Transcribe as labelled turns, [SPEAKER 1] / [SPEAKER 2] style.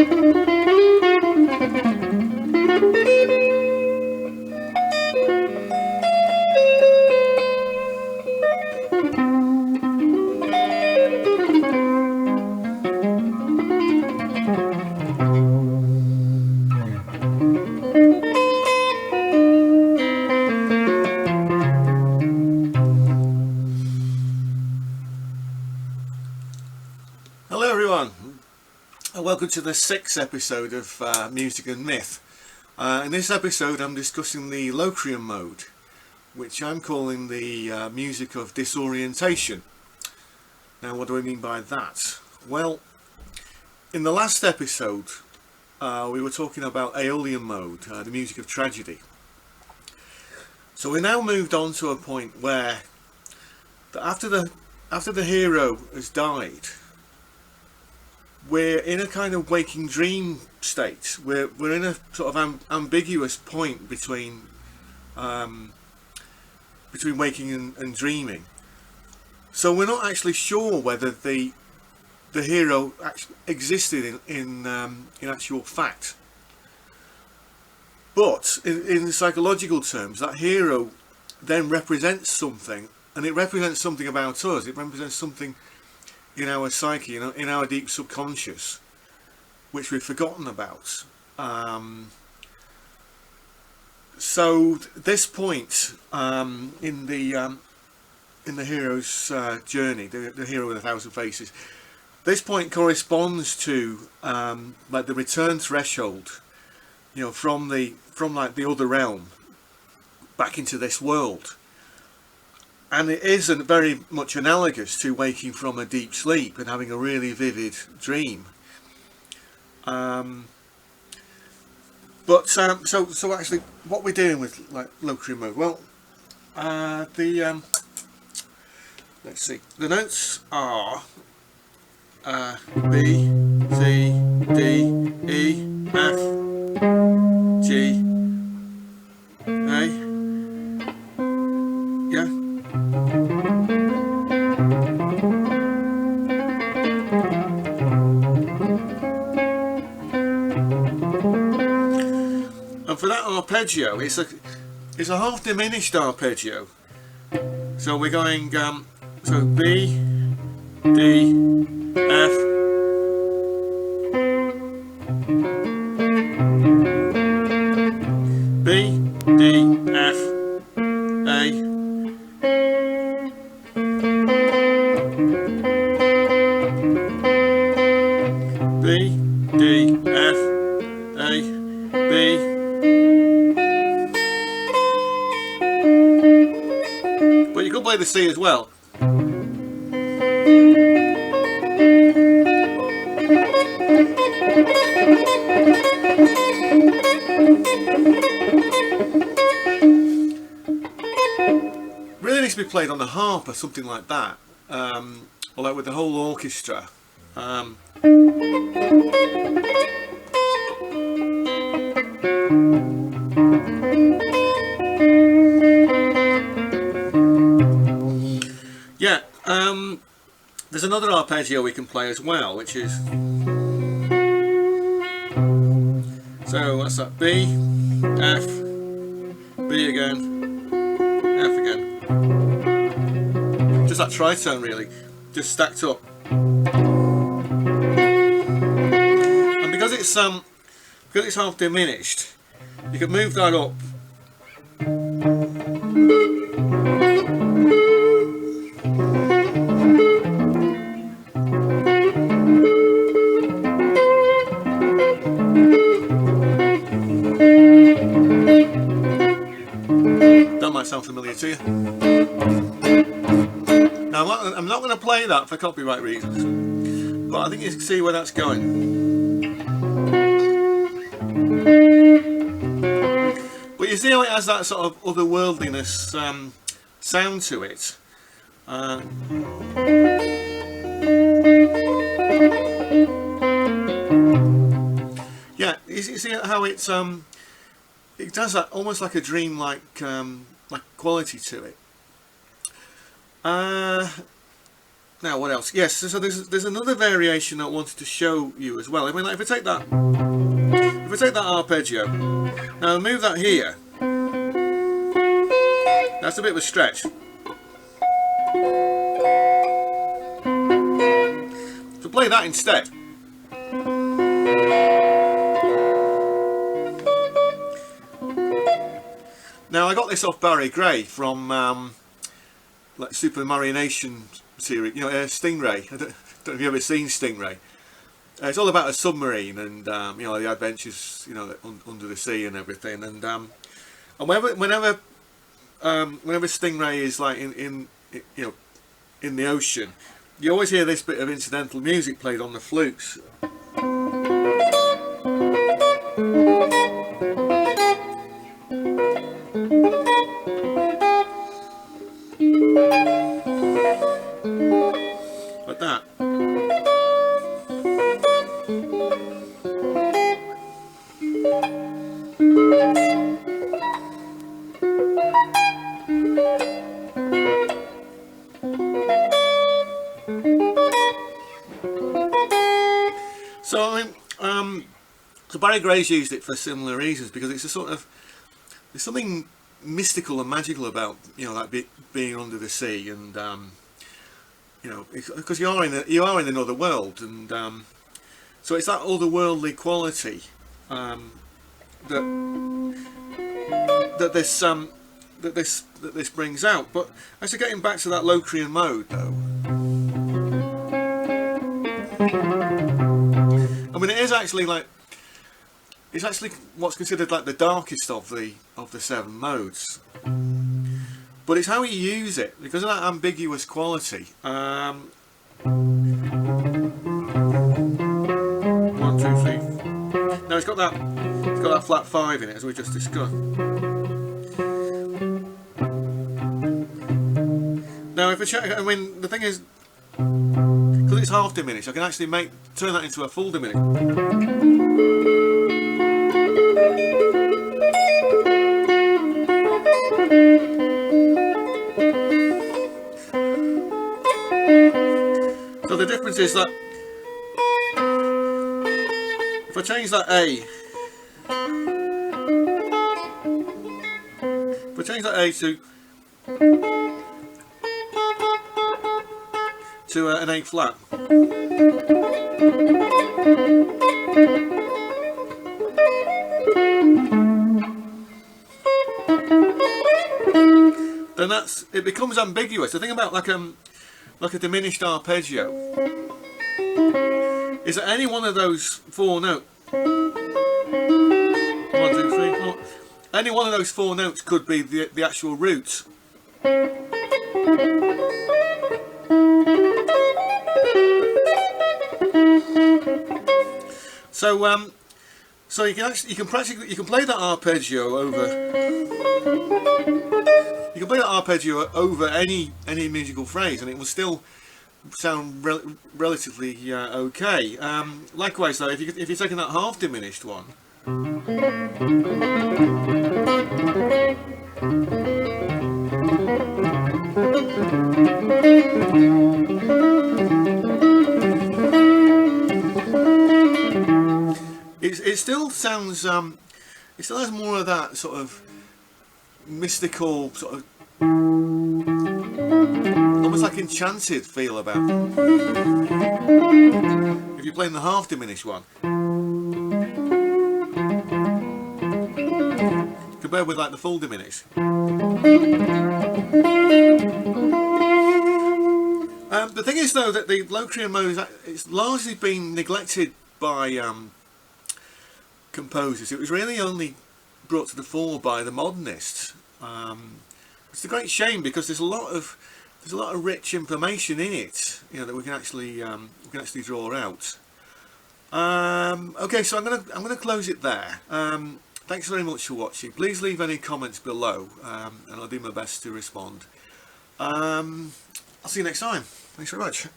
[SPEAKER 1] Hello everyone, and welcome to the 6th episode of Music and Myth. In this episode I'm discussing the Locrian mode, which I'm calling the music of disorientation. Now what do I mean by that? Well, in the last episode we were talking about Aeolian mode, the music of tragedy. So we now moved on to a point where after the hero has died, we're in a kind of waking dream state. We're in a sort of ambiguous point between waking and dreaming. So we're not actually sure whether the hero actually existed in actual fact. But in psychological terms, that hero then represents something, and it represents something about us. It represents something in our psyche, in our deep subconscious, which we've forgotten about. So this point in the hero's journey, the hero with 1,000 faces, this point corresponds to like the return threshold, from like the other realm back into this world. And it isn't very much analogous to waking from a deep sleep and having a really vivid dream. So actually, what we're doing with like Locrian mode? Well, let's see. The notes are B, C, D, E, F, G, A. Yeah. And for that arpeggio, it's a half diminished arpeggio. So we're going so B, D, F, B, D, F, A, B, D, F, A, B. But you could play the C as well. Really needs to be played on the harp or something like that, or like with the whole orchestra. Yeah, there's another arpeggio we can play as well, which is, so what's that? B, F, B again, F again. Just that tritone really, just stacked up. And because it's half diminished, you can move that up. That might sound familiar to you. Now I'm not going to play that for copyright reasons, but I think you can see where that's going. But you see how it has that sort of otherworldliness sound to it. Yeah, you see how it does that almost like a dream-like like quality to it. Now what else? Yes, so there's another variation I wanted to show you as well. I mean, like, if I take that arpeggio, now I move that here. That's a bit of a stretch. So play that instead. Now I got this off Barry Gray from like Supermarionation series, you know, Stingray. I don't know if you've ever seen Stingray. It's all about a submarine and you know, the adventures, you know, under the sea and everything. And whenever Stingray is like in you know, in the ocean, you always hear this bit of incidental music played on the flutes. Like that. So I mean, so Barry Gray's used it for similar reasons, because it's a sort of, there's something mystical and magical about, you know, like being under the sea, and you know, because you are in another world, and so it's that otherworldly quality that this brings out. But actually, getting back to that Locrian mode, though, I mean, it is actually like, it's actually what's considered like the darkest of the 7 modes. But it's how you use it, because of that ambiguous quality. 1, 2, 3. Now it's got that flat 5 in it, as we just discussed. Now if I check, I mean, the thing is, because it's half diminished, I can actually turn that into a full diminished. So the difference is that if I change that A, to an A flat, then it becomes ambiguous. The thing about like a diminished arpeggio is that any one of those 4 notes, 1, 2, 3, 4, any one of those 4 notes could be the actual root. So you can play that arpeggio over. You can play that arpeggio over any musical phrase, and it will still sound relatively okay. Likewise, though, if you're taking that half diminished one, it still sounds. It still has more of that sort of mystical, sort of almost like enchanted feel about it. If you're playing the half diminished one, compared with like the full diminished. The thing is, though, that the Locrian mode it's largely been neglected by composers. It was really only brought to the fore by the modernists. It's a great shame, because there's a lot of rich information in it, you know, that we can actually draw out. Okay, so I'm gonna close it there. Thanks very much for watching. Please leave any comments below, and I'll do my best to respond. I'll see you next time. Thanks very much.